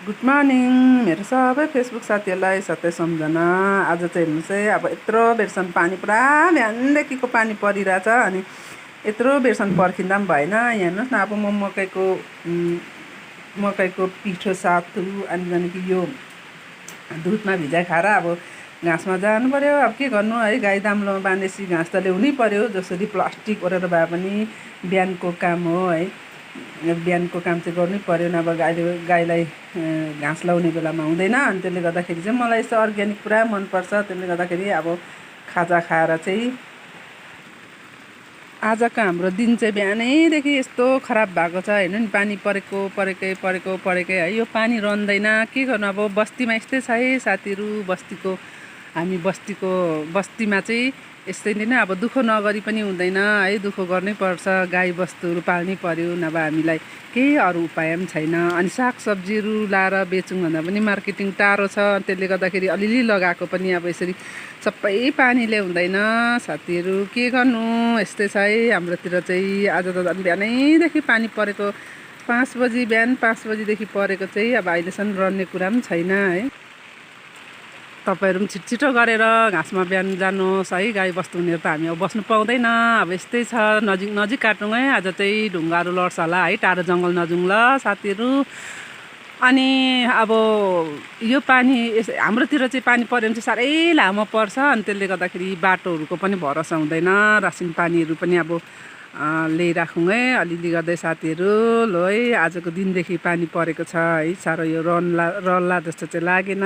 Good morning मेरो सबै Facebook साथीहरूलाई सधैँ सम्झना। आज चाहिँ हेर्नुहोस् है, अब यत्रो बेरसम्म पानी पुरा बिहानदेखिको पानी परिरहेछ। अनि यत्रो बेरसम्म पर्खिँदा पनि भएन। यहाँ हेर्नुहोस् न, अब म मकैको पिठो साथु अनि त्यहाँदेखि यो दुधमा भिजाइ खाएर अब घाँसमा जानु पर्यो। अब के गर्नु है, गाई दाम्लोमा बाँधेपछि घाँस त ल्याउनै पर्यो, जसरी प्लास्टिक ओरेर भए पनि बिहानको काम हो है। बिहानको काम चाहिँ गर्नै पर्यो, नभए गाईलाई घाँस लाउने बेलामा हुँदैन। अनि त्यसले गर्दाखेरि चाहिँ मलाई यस्तो अर्ग्यानिक पुरा मनपर्छ। त्यसले गर्दाखेरि अब खाजा खाएर चाहिँ आजको हाम्रो दिन चाहिँ बिहानैदेखि यस्तो खराब भएको छ। हेर्नु नि, पानी परेकै है। यो पानी रहँदैन, के गर्नु। अब बस्तीमा यस्तै छ है साथीहरू। हामी बस्तीमा चाहिँ यस्तै नै अब दुःख नगरी पनि हुँदैन है, दुःख गर्नै पर्छ। गाई बस्तुहरू पाल्नै पर्यो, नभए हामीलाई केही अरू उपाय पनि छैन। अनि सागसब्जीहरू लाएर बेचौँ भन्दा पनि मार्केटिङ टाढो छ। त्यसले गर्दाखेरि अलिअलि लगाएको पनि अब यसरी सबै पानीले हुँदैन साथीहरू, के गर्नु। यस्तै छ है हाम्रोतिर चाहिँ। आज त झन् बिहानैदेखि पानी परेको, बिहान 5 बजीदेखि परेको चाहिँ अब अहिलेसम्म रहने कुरा पनि छैन है। तपाईँहरू पनि छिटो गरेर घाँसमा बिहान जानुहोस् है। गाई बस्तु हुनेहरू त हामी अब बस्नु पाउँदैन। अब यस्तै छ, नजिक काटौँ है। आज चाहिँ ढुङ्गाहरू लड्छ होला है, टाढो जङ्गल नजाउँ ल साथीहरू। अनि अब यो पानी हाम्रोतिर चाहिँ पानी पऱ्यो भने चाहिँ साह्रै लामो पर्छ। अनि त्यसले गर्दाखेरि बाटोहरूको पनि भरोसा हुँदैन। रासिन पानीहरू पनि अब ल्याइराखौँ है अलिअलि गर्दै साथीहरू। ल है, आजको दिनदेखि पानी परेको छ है, साह्रो यो रहला जस्तो चाहिँ लागेन।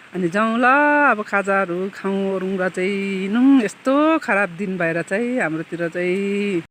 अनि जाउँ ल, अब खाजाहरू खाउँ ओरौँ र चाहिँ हिँडौँ। यस्तो खराब दिन भएर चाहिँ हाम्रोतिर चाहिँ